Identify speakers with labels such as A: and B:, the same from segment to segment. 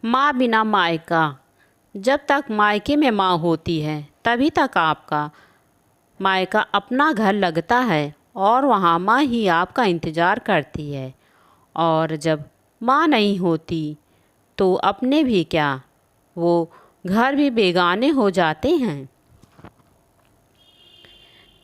A: माँ बिना मायका। जब तक मायके में माँ होती है तभी तक आपका मायका अपना घर लगता है और वहाँ माँ ही आपका इंतज़ार करती है। और जब माँ नहीं होती तो अपने भी क्या, वो घर भी बेगाने हो जाते हैं।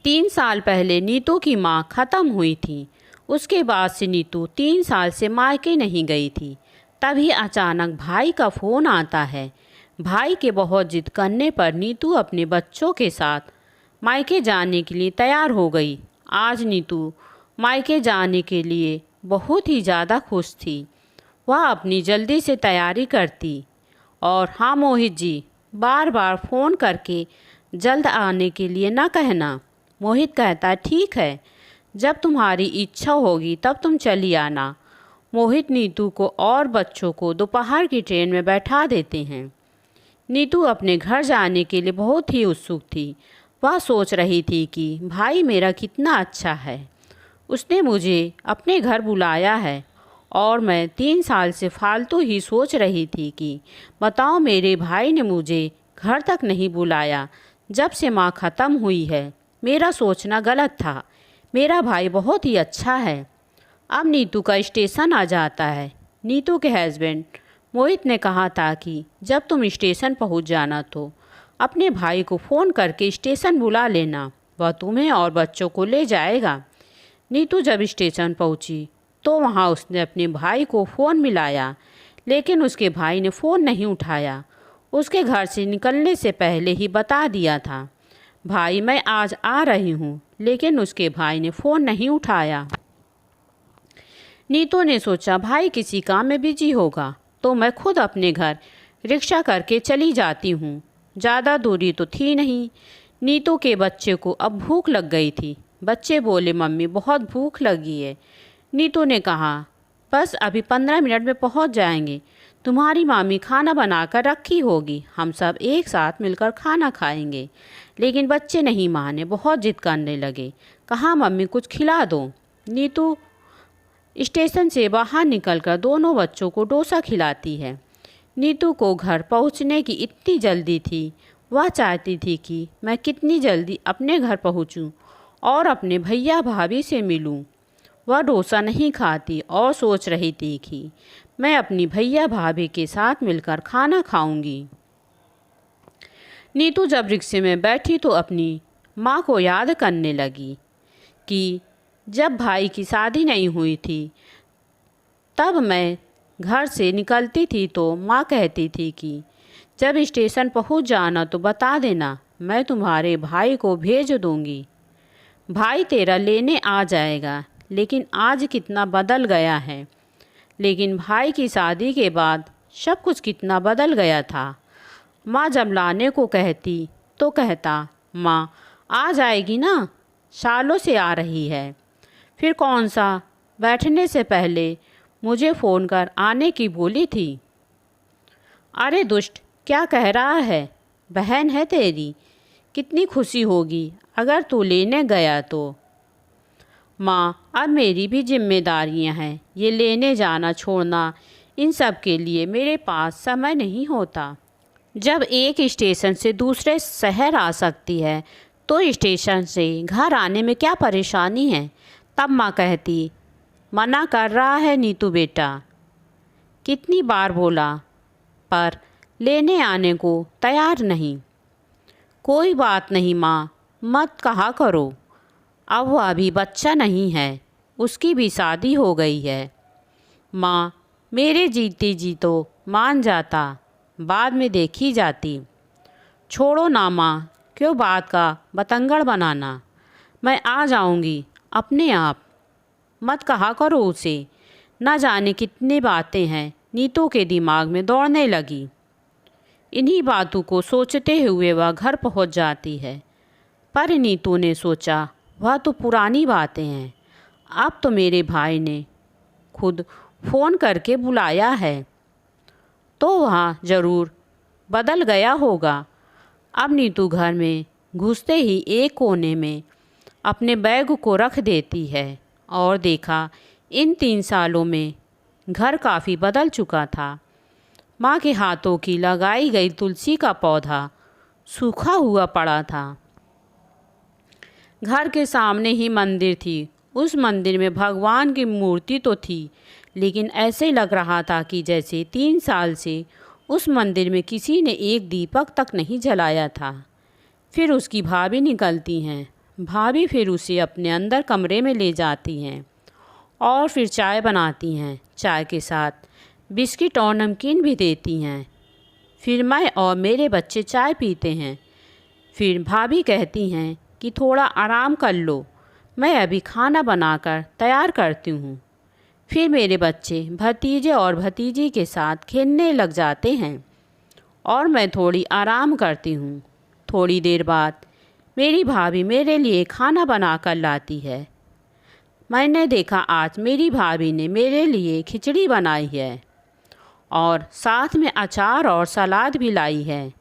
A: 3 साल पहले नीतू की माँ ख़त्म हुई थी। उसके बाद से नीतू 3 साल से मायके नहीं गई थी। तभी अचानक भाई का फ़ोन आता है। भाई के बहुत जिद करने पर नीतू अपने बच्चों के साथ मायके जाने के लिए तैयार हो गई। आज नीतू मायके जाने के लिए बहुत ही ज़्यादा खुश थी। वह अपनी जल्दी से तैयारी करती और हाँ मोहित जी, बार बार फ़ोन करके जल्द आने के लिए ना कहना। मोहित कहता ठीक है, जब तुम्हारी इच्छा होगी तब तुम चली आना। मोहित नीतू को और बच्चों को दोपहर की ट्रेन में बैठा देते हैं। नीतू अपने घर जाने के लिए बहुत ही उत्सुक थी। वह सोच रही थी कि भाई मेरा कितना अच्छा है, उसने मुझे अपने घर बुलाया है। और मैं 3 साल से फालतू ही सोच रही थी कि बताओ मेरे भाई ने मुझे घर तक नहीं बुलाया। जब से माँ ख़त्म हुई है मेरा सोचना गलत था। मेरा भाई बहुत ही अच्छा है। अब नीतू का स्टेशन आ जाता है। नीतू के हस्बैंड मोहित ने कहा था कि जब तुम स्टेशन पहुंच जाना तो अपने भाई को फ़ोन करके स्टेशन बुला लेना, वह तुम्हें और बच्चों को ले जाएगा। नीतू जब स्टेशन पहुंची तो वहां उसने अपने भाई को फ़ोन मिलाया, लेकिन उसके भाई ने फ़ोन नहीं उठाया। उसके घर से निकलने से पहले ही बता दिया था, भाई मैं आज आ रही हूँ, लेकिन उसके भाई ने फ़ोन नहीं उठाया। नीतू ने सोचा भाई किसी काम में बिजी होगा तो मैं खुद अपने घर रिक्शा करके चली जाती हूँ। ज़्यादा दूरी तो थी नहीं। नीतू के बच्चे को अब भूख लग गई थी। बच्चे बोले मम्मी बहुत भूख लगी है। नीतू ने कहा बस अभी 15 मिनट में पहुँच जाएंगे। तुम्हारी मामी खाना बनाकर रखी होगी, हम सब एक साथ मिलकर खाना खाएंगे। लेकिन बच्चे नहीं माने, बहुत जिद करने लगे। कहा मम्मी कुछ खिला दो। नीतू स्टेशन से बाहर निकलकर दोनों बच्चों को डोसा खिलाती है। नीतू को घर पहुंचने की इतनी जल्दी थी। वह चाहती थी कि मैं कितनी जल्दी अपने घर पहुंचूं और अपने भैया भाभी से मिलूं। वह डोसा नहीं खाती और सोच रही थी कि मैं अपनी भैया भाभी के साथ मिलकर खाना खाऊंगी। नीतू जब रिक्शे में बैठी तो अपनी माँ को याद करने लगी कि जब भाई की शादी नहीं हुई थी तब मैं घर से निकलती थी तो माँ कहती थी कि जब स्टेशन पहुँच जाना तो बता देना, मैं तुम्हारे भाई को भेज दूँगी। भाई तेरा लेने आ जाएगा। लेकिन आज कितना बदल गया है। लेकिन भाई की शादी के बाद सब कुछ कितना बदल गया था। माँ जब लाने को कहती तो कहता माँ आ जाएगी ना, सालों से आ रही है। फिर कौन सा, बैठने से पहले मुझे फ़ोन कर आने की बोली थी। अरे दुष्ट, क्या कह रहा है, बहन है तेरी, कितनी खुशी होगी अगर तू लेने गया तो। माँ अब मेरी भी जिम्मेदारियाँ हैं, ये लेने जाना छोड़ना, इन सब के लिए मेरे पास समय नहीं होता। जब एक स्टेशन से दूसरे शहर आ सकती है तो स्टेशन से घर आने में क्या परेशानी है। तब माँ कहती मना कर रहा है नीतू बेटा, कितनी बार बोला पर लेने आने को तैयार नहीं। कोई बात नहीं माँ, मत कहा करो, अब वह अभी बच्चा नहीं है, उसकी भी शादी हो गई है। माँ मेरे जीते जी तो मान जाता, बाद में देखी जाती। छोड़ो ना माँ, क्यों बात का बतंगड़ बनाना, मैं आ जाऊंगी अपने आप, मत कहा करो उसे। न जाने कितनी बातें हैं नीतू के दिमाग में दौड़ने लगी। इन्हीं बातों को सोचते हुए वह घर पहुंच जाती है। पर नीतू ने सोचा वह तो पुरानी बातें हैं, अब तो मेरे भाई ने खुद फ़ोन करके बुलाया है तो वहाँ ज़रूर बदल गया होगा। अब नीतू घर में घुसते ही एक कोने में अपने बैग को रख देती है और देखा इन 3 सालों में घर काफ़ी बदल चुका था। माँ के हाथों की लगाई गई तुलसी का पौधा सूखा हुआ पड़ा था। घर के सामने ही मंदिर थी। उस मंदिर में भगवान की मूर्ति तो थी, लेकिन ऐसे लग रहा था कि जैसे 3 साल से उस मंदिर में किसी ने एक दीपक तक नहीं जलाया था। फिर उसकी भाभी निकलती हैं। भाभी फिर उसे अपने अंदर कमरे में ले जाती हैं और फिर चाय बनाती हैं। चाय के साथ बिस्किट और नमकीन भी देती हैं। फिर मैं और मेरे बच्चे चाय पीते हैं। फिर भाभी कहती हैं कि थोड़ा आराम कर लो, मैं अभी खाना बनाकर तैयार करती हूँ। फिर मेरे बच्चे भतीजे और भतीजी के साथ खेलने लग जाते हैं और मैं थोड़ी आराम करती हूँ। थोड़ी देर बाद मेरी भाभी मेरे लिए खाना बनाकर लाती है। मैंने देखा आज मेरी भाभी ने मेरे लिए खिचड़ी बनाई है और साथ में अचार और सलाद भी लाई है।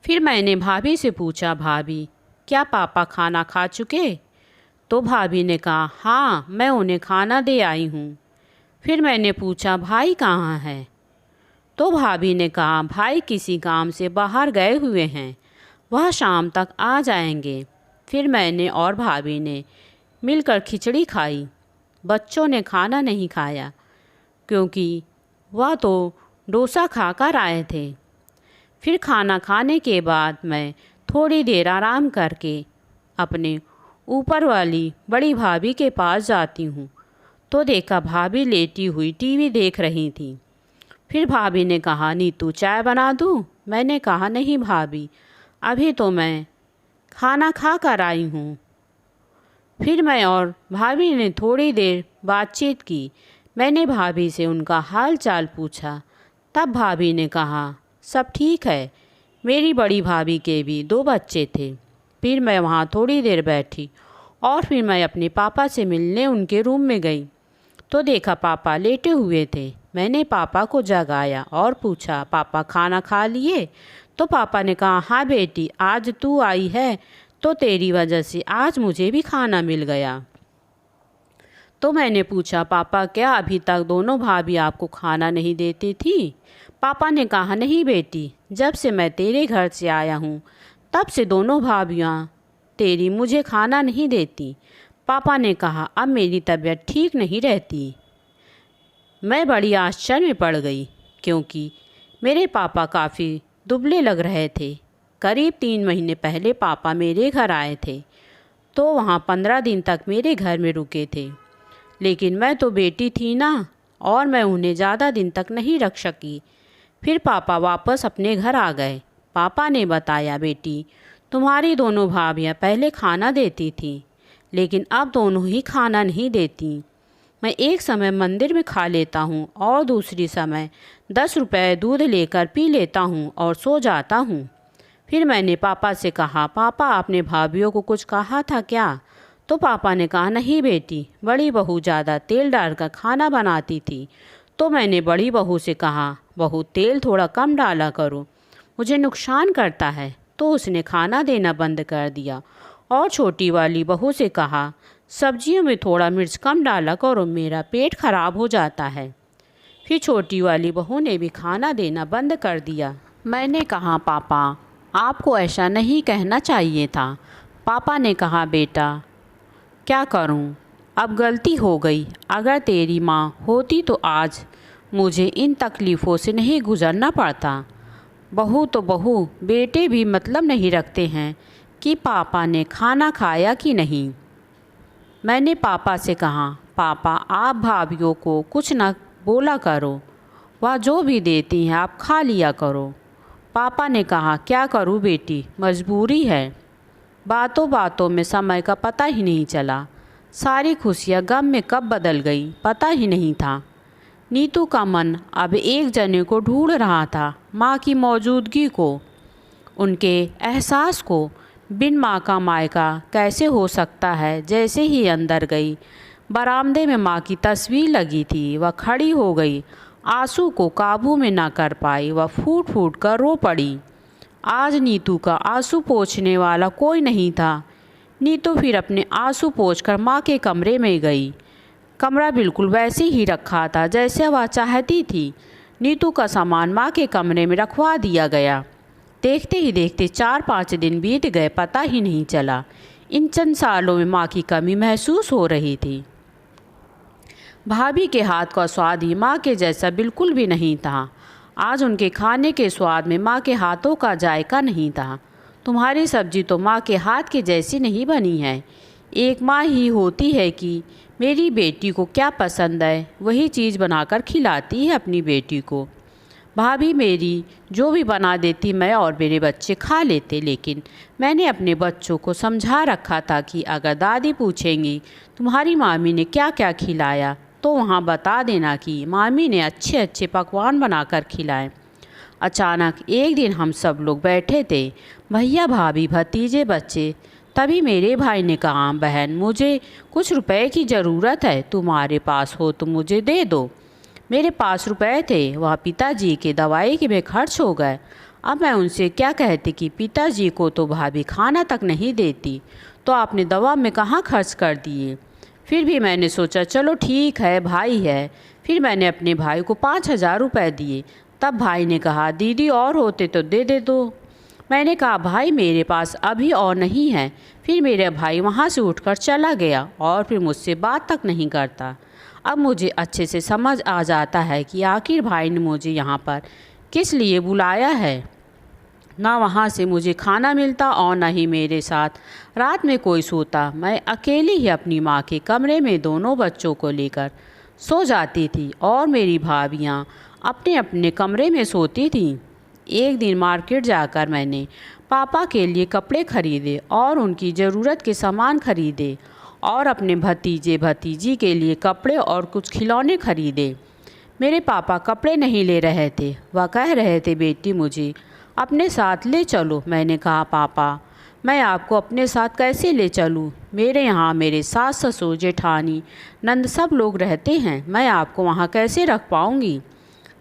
A: फिर मैंने भाभी से पूछा, भाभी क्या पापा खाना खा चुके? तो भाभी ने कहा, हाँ मैं उन्हें खाना दे आई हूँ। फिर मैंने पूछा, भाई कहाँ है? तो भाभी ने कहा, भाई किसी काम से बाहर गए हुए हैं, वह शाम तक आ जाएंगे। फिर मैंने और भाभी ने मिलकर खिचड़ी खाई। बच्चों ने खाना नहीं खाया क्योंकि वह तो डोसा खाकर आए थे। फिर खाना खाने के बाद मैं थोड़ी देर आराम करके अपने ऊपर वाली बड़ी भाभी के पास जाती हूँ तो देखा भाभी लेटी हुई टीवी देख रही थी। फिर भाभी ने कहा, नीतू चाय बना दूँ? मैंने कहा, नहीं भाभी, अभी तो मैं खाना खा कर आई हूँ। फिर मैं और भाभी ने थोड़ी देर बातचीत की। मैंने भाभी से उनका हाल चाल पूछा। तब भाभी ने कहा, सब ठीक है। मेरी बड़ी भाभी के भी 2 बच्चे थे। फिर मैं वहाँ थोड़ी देर बैठी और फिर मैं अपने पापा से मिलने उनके रूम में गई तो देखा पापा लेटे हुए थे। मैंने पापा को जगाया और पूछा, पापा खाना खा लिए? तो पापा ने कहा, हाँ बेटी, आज तू आई है तो तेरी वजह से आज मुझे भी खाना मिल गया। तो मैंने पूछा, पापा क्या अभी तक दोनों भाभी आपको खाना नहीं देती थी? पापा ने कहा, नहीं बेटी, जब से मैं तेरे घर से आया हूँ तब से दोनों भाभियाँ तेरी मुझे खाना नहीं देती। पापा ने कहा, अब मेरी तबीयत ठीक नहीं रहती। मैं बड़ी आश्चर्य में पड़ गई क्योंकि मेरे पापा काफ़ी दुबले लग रहे थे। करीब 3 महीने पहले पापा मेरे घर आए थे तो वहाँ 15 दिन तक मेरे घर में रुके थे, लेकिन मैं तो बेटी थी ना और मैं उन्हें ज़्यादा दिन तक नहीं रख सकी। फिर पापा वापस अपने घर आ गए। पापा ने बताया, बेटी तुम्हारी दोनों भाभियाँ पहले खाना देती थीं, लेकिन अब दोनों ही खाना नहीं देती। मैं एक समय मंदिर में खा लेता हूँ और दूसरी समय 10 रुपये दूध लेकर पी लेता हूँ और सो जाता हूँ। फिर मैंने पापा से कहा, पापा आपने भाभियों को कुछ कहा था क्या? तो पापा ने कहा, नहीं बेटी, बड़ी बहू ज़्यादा तेल डालकर खाना बनाती थी तो मैंने बड़ी बहू से कहा, बहू तेल थोड़ा कम डाला करो, मुझे नुकसान करता है। तो उसने खाना देना बंद कर दिया और छोटी वाली बहू से कहा, सब्जियों में थोड़ा मिर्च कम डाला करो, मेरा पेट खराब हो जाता है। फिर छोटी वाली बहू ने भी खाना देना बंद कर दिया। मैंने कहा, पापा आपको ऐसा नहीं कहना चाहिए था। पापा ने कहा, बेटा क्या करूं, अब गलती हो गई। अगर तेरी माँ होती तो आज मुझे इन तकलीफ़ों से नहीं गुज़रना पड़ता। बहू तो बहू, बेटे भी मतलब नहीं रखते हैं कि पापा ने खाना खाया कि नहीं। मैंने पापा से कहा, पापा आप भाभियों को कुछ न बोला करो, वह जो भी देती हैं आप खा लिया करो। पापा ने कहा, क्या करूं बेटी, मजबूरी है। बातों बातों में समय का पता ही नहीं चला। सारी खुशियाँ गम में कब बदल गई पता ही नहीं था। नीतू का मन अब एक जने को ढूंढ रहा था, माँ की मौजूदगी को, उनके एहसास को। बिन माँ का मायका कैसे हो सकता है। जैसे ही अंदर गई, बरामदे में माँ की तस्वीर लगी थी। वह खड़ी हो गई, आंसू को काबू में ना कर पाई, वह फूट फूट कर रो पड़ी। आज नीतू का आंसू पोंछने वाला कोई नहीं था। नीतू फिर अपने आंसू पोंछकर माँ के कमरे में गई। कमरा बिल्कुल वैसे ही रखा था जैसे वह चाहती थी। नीतू का सामान माँ के कमरे में रखवा दिया गया। देखते ही देखते 4-5 दिन बीत गए, पता ही नहीं चला। इन चंद सालों में माँ की कमी महसूस हो रही थी। भाभी के हाथ का स्वाद ही माँ के जैसा बिल्कुल भी नहीं था। आज उनके खाने के स्वाद में माँ के हाथों का जायका नहीं था। तुम्हारी सब्जी तो माँ के हाथ के जैसी नहीं बनी है। एक माँ ही होती है कि मेरी बेटी को क्या पसंद है वही चीज़ बनाकर खिलाती है अपनी बेटी को। भाभी मेरी जो भी बना देती मैं और मेरे बच्चे खा लेते, लेकिन मैंने अपने बच्चों को समझा रखा था कि अगर दादी पूछेंगी तुम्हारी मामी ने क्या क्या खिलाया तो वहाँ बता देना कि मामी ने अच्छे अच्छे पकवान बनाकर खिलाए। अचानक एक दिन हम सब लोग बैठे थे, भैया भाभी भतीजे बच्चे। तभी मेरे भाई ने कहा, बहन मुझे कुछ रुपए की ज़रूरत है, तुम्हारे पास हो तो मुझे दे दो। मेरे पास रुपए थे, वह पिताजी के दवाई के में खर्च हो गए। अब मैं उनसे क्या कहती कि पिताजी को तो भाभी खाना तक नहीं देती, तो आपने दवा में कहाँ खर्च कर दिए। फिर भी मैंने सोचा चलो ठीक है, भाई है। फिर मैंने अपने भाई को 5,000 रुपये दिए। तब भाई ने कहा, दीदी और होते तो दे दो। मैंने कहा, भाई मेरे पास अभी और नहीं है। फिर मेरे भाई वहाँ से उठकर चला गया और फिर मुझसे बात तक नहीं करता। अब मुझे अच्छे से समझ आ जाता है कि आखिर भाई ने मुझे यहाँ पर किस लिए बुलाया है। ना वहाँ से मुझे खाना मिलता और न ही मेरे साथ रात में कोई सोता। मैं अकेली ही अपनी माँ के कमरे में दोनों बच्चों को लेकर सो जाती थी और मेरी भाभियाँ अपने अपने कमरे में सोती थीं। एक दिन मार्केट जाकर मैंने पापा के लिए कपड़े खरीदे और उनकी ज़रूरत के सामान खरीदे और अपने भतीजे भतीजी के लिए कपड़े और कुछ खिलौने खरीदे। मेरे पापा कपड़े नहीं ले रहे थे, वह कह रहे थे, बेटी मुझे अपने साथ ले चलो। मैंने कहा, पापा मैं आपको अपने साथ कैसे ले चलूँ? मेरे यहाँ मेरे सास ससुर जेठानी नंद सब लोग रहते हैं, मैं आपको वहाँ कैसे रख पाऊँगी?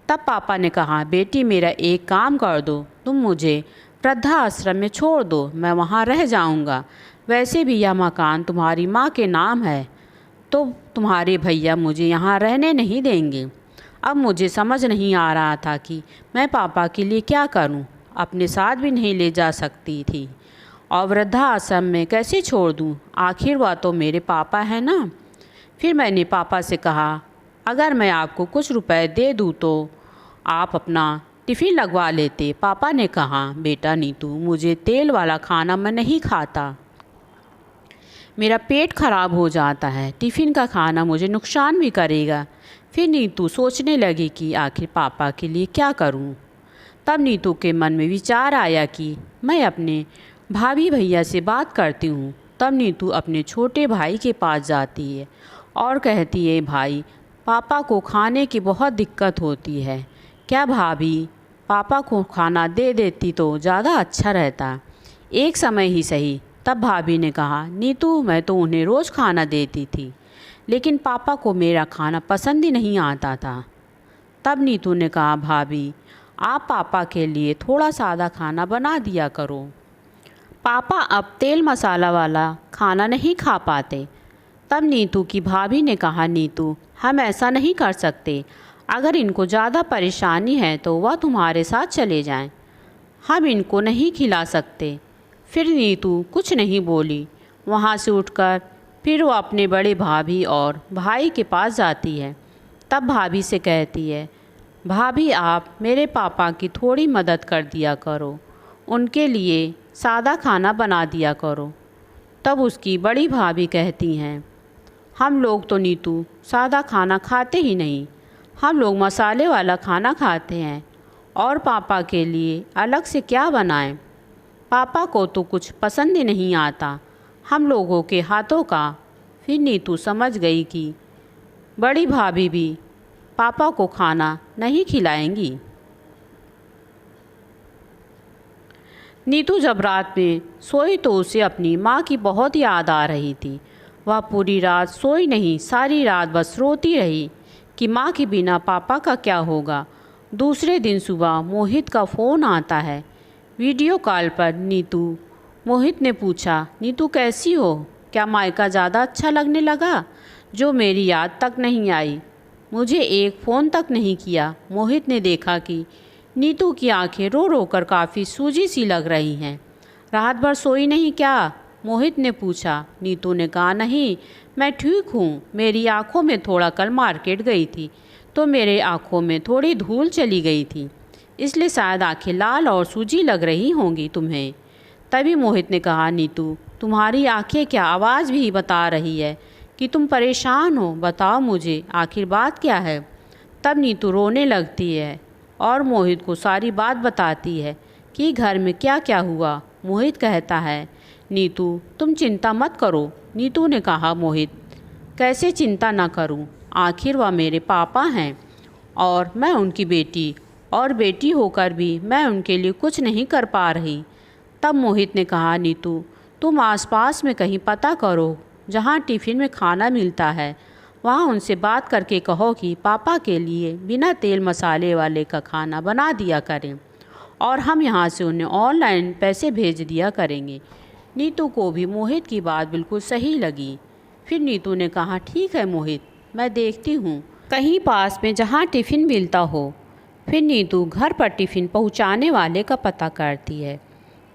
A: तब पापा ने कहा, बेटी मेरा एक काम कर दो, तुम मुझे वृद्धा आश्रम में छोड़ दो, मैं वहाँ रह जाऊँगा। वैसे भी यह मकान तुम्हारी माँ के नाम है, तो तुम्हारे भैया मुझे यहाँ रहने नहीं देंगे। अब मुझे समझ नहीं आ रहा था कि मैं पापा के लिए क्या करूँ। अपने साथ भी नहीं ले जा सकती थी और वृद्धा आश्रम में कैसे छोड़ दूँ? आखिर वह तो मेरे पापा हैं ना। फिर मैंने पापा से कहा, अगर मैं आपको कुछ रुपए दे दूँ तो आप अपना टिफ़िन लगवा लेते। पापा ने कहा, बेटा नीतू मुझे तेल वाला खाना मैं नहीं खाता, मेरा पेट खराब हो जाता है, टिफ़िन का खाना मुझे नुकसान भी करेगा। फिर नीतू सोचने लगी कि आखिर पापा के लिए क्या करूं। तब नीतू के मन में विचार आया कि मैं अपने भाभी भैया से बात करती हूँ। तब नीतू अपने छोटे भाई के पास जाती है और कहती है, भाई पापा को खाने की बहुत दिक्कत होती है, क्या भाभी पापा को खाना दे देती तो ज़्यादा अच्छा रहता, एक समय ही सही। तब भाभी ने कहा, नीतू मैं तो उन्हें रोज़ खाना देती थी, लेकिन पापा को मेरा खाना पसंद ही नहीं आता था। तब नीतू ने कहा, भाभी आप पापा के लिए थोड़ा सादा खाना बना दिया करो, पापा अब तेल मसाला वाला खाना नहीं खा पाते। तब नीतू की भाभी ने कहा, नीतू हम ऐसा नहीं कर सकते, अगर इनको ज़्यादा परेशानी है तो वह तुम्हारे साथ चले जाएं, हम इनको नहीं खिला सकते। फिर नीतू कुछ नहीं बोली। वहाँ से उठकर फिर वो अपने बड़े भाभी और भाई के पास जाती है। तब भाभी से कहती है, भाभी आप मेरे पापा की थोड़ी मदद कर दिया करो, उनके लिए सादा खाना बना दिया करो। तब उसकी बड़ी भाभी कहती हैं, हम लोग तो नीतू सादा खाना खाते ही नहीं, हम लोग मसाले वाला खाना खाते हैं और पापा के लिए अलग से क्या बनाएं? पापा को तो कुछ पसंद ही नहीं आता हम लोगों के हाथों का। फिर नीतू समझ गई कि बड़ी भाभी भी पापा को खाना नहीं खिलाएंगी। नीतू जब रात में सोई तो उसे अपनी माँ की बहुत याद आ रही थी। वह पूरी रात सोई नहीं, सारी रात बस रोती रही कि माँ के बिना पापा का क्या होगा। दूसरे दिन सुबह मोहित का फ़ोन आता है। वीडियो कॉल पर मोहित ने पूछा, नीतू कैसी हो? क्या मायका ज़्यादा अच्छा लगने लगा जो मेरी याद तक नहीं आई? मुझे एक फ़ोन तक नहीं किया। मोहित ने देखा कि नीतू की आंखें रो रो कर काफ़ी सूजी सी लग रही हैं। रात भर सोई नहीं क्या? मोहित ने पूछा। नीतू ने कहा, नहीं, मैं ठीक हूँ। मेरी आंखों में थोड़ा कल मार्केट गई थी तो मेरे आंखों में थोड़ी धूल चली गई थी, इसलिए शायद आंखें लाल और सूजी लग रही होंगी तुम्हें। तभी मोहित ने कहा, नीतू, तुम्हारी आंखें क्या आवाज़ भी बता रही है कि तुम परेशान हो। बताओ मुझे आखिर बात क्या है। तब नीतू रोने लगती है और मोहित को सारी बात बताती है कि घर में क्या क्या हुआ। मोहित कहता है, नीतू, तुम चिंता मत करो। नीतू ने कहा, मोहित, कैसे चिंता ना करूं? आखिर वह मेरे पापा हैं और मैं उनकी बेटी, और बेटी होकर भी मैं उनके लिए कुछ नहीं कर पा रही। तब मोहित ने कहा, नीतू, तुम आसपास में कहीं पता करो जहाँ टिफ़िन में खाना मिलता है। वहाँ उनसे बात करके कहो कि पापा के लिए बिना तेल मसाले वाले का खाना बना दिया करें और हम यहाँ से उन्हें ऑनलाइन पैसे भेज दिया करेंगे। नीतू को भी मोहित की बात बिल्कुल सही लगी। फिर नीतू ने कहा, ठीक है मोहित, मैं देखती हूँ कहीं पास में जहाँ टिफ़िन मिलता हो। फिर नीतू घर पर टिफ़िन पहुँचाने वाले का पता करती है।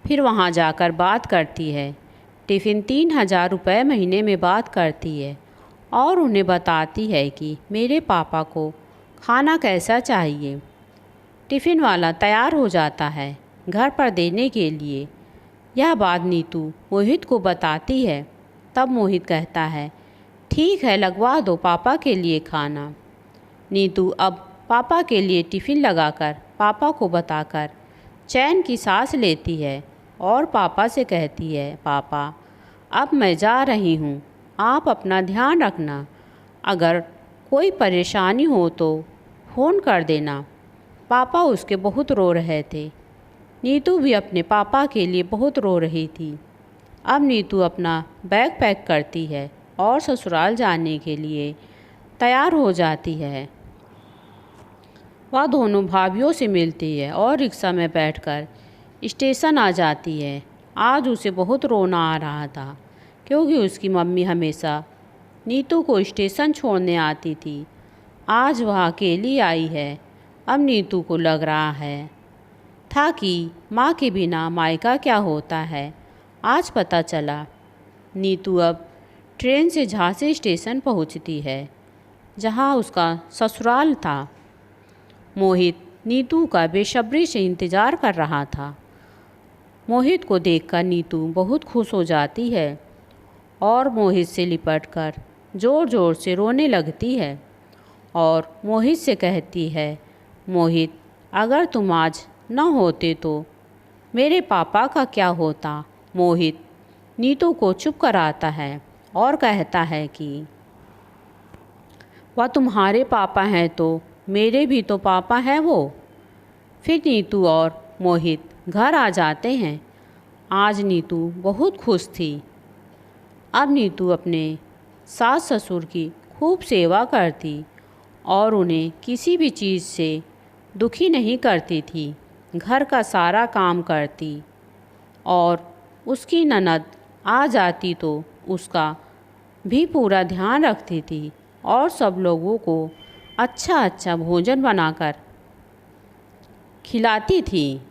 A: फिर वहाँ जाकर बात करती है। टिफ़िन 3000 रुपये महीने में बात करती है और उन्हें बताती है कि मेरे पापा को खाना कैसा चाहिए। टिफ़िन वाला तैयार हो जाता है घर पर देने के लिए। यह बात नीतू मोहित को बताती है। तब मोहित कहता है, ठीक है, लगवा दो पापा के लिए खाना। नीतू अब पापा के लिए टिफ़िन लगाकर पापा को बताकर चैन की सांस लेती है और पापा से कहती है, पापा, अब मैं जा रही हूँ, आप अपना ध्यान रखना। अगर कोई परेशानी हो तो फ़ोन कर देना। पापा उसके बहुत रो रहे थे। नीतू भी अपने पापा के लिए बहुत रो रही थी। अब नीतू अपना बैग पैक करती है और ससुराल जाने के लिए तैयार हो जाती है। वह दोनों भाभीयों से मिलती है और रिक्शा में बैठकर स्टेशन आ जाती है। आज उसे बहुत रोना आ रहा था क्योंकि उसकी मम्मी हमेशा नीतू को स्टेशन छोड़ने आती थी। आज वह अकेली आई है। अब नीतू को लग रहा था कि माँ के बिना मायका क्या होता है। आज पता चला। नीतू अब ट्रेन से झांसी स्टेशन पहुँचती है जहाँ उसका ससुराल था। मोहित नीतू का बेसब्री से इंतज़ार कर रहा था। मोहित को देखकर नीतू बहुत खुश हो जाती है और मोहित से लिपटकर ज़ोर ज़ोर से रोने लगती है और मोहित से कहती है, मोहित, अगर तुम आज न होते तो मेरे पापा का क्या होता। मोहित नीतू को चुप कराता है और कहता है कि वह तुम्हारे पापा हैं तो मेरे भी तो पापा हैं वो। फिर नीतू और मोहित घर आ जाते हैं। आज नीतू बहुत खुश थी। अब नीतू अपने सास ससुर की खूब सेवा करती और उन्हें किसी भी चीज़ से दुखी नहीं करती थी। घर का सारा काम करती और उसकी ननद आ जाती तो उसका भी पूरा ध्यान रखती थी और सब लोगों को अच्छा अच्छा भोजन बनाकर खिलाती थी।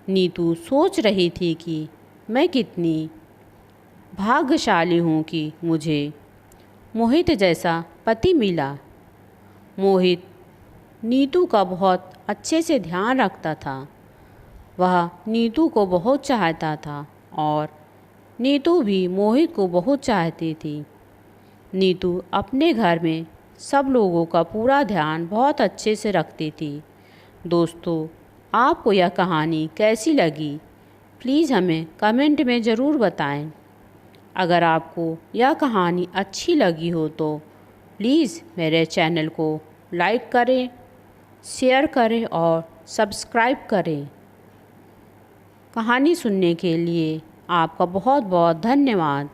A: नीतू सोच रही थी कि मैं कितनी भाग्यशाली हूँ कि मुझे मोहित जैसा पति मिला। मोहित नीतू का बहुत अच्छे से ध्यान रखता था। वह नीतू को बहुत चाहता था और नीतू भी मोहित को बहुत चाहती थी। नीतू अपने घर में सब लोगों का पूरा ध्यान बहुत अच्छे से रखती थी। दोस्तों, आपको यह कहानी कैसी लगी प्लीज़ हमें कमेंट में ज़रूर बताएं। अगर आपको यह कहानी अच्छी लगी हो तो प्लीज़ मेरे चैनल को लाइक करें, शेयर करें और सब्सक्राइब करें। कहानी सुनने के लिए आपका बहुत बहुत धन्यवाद।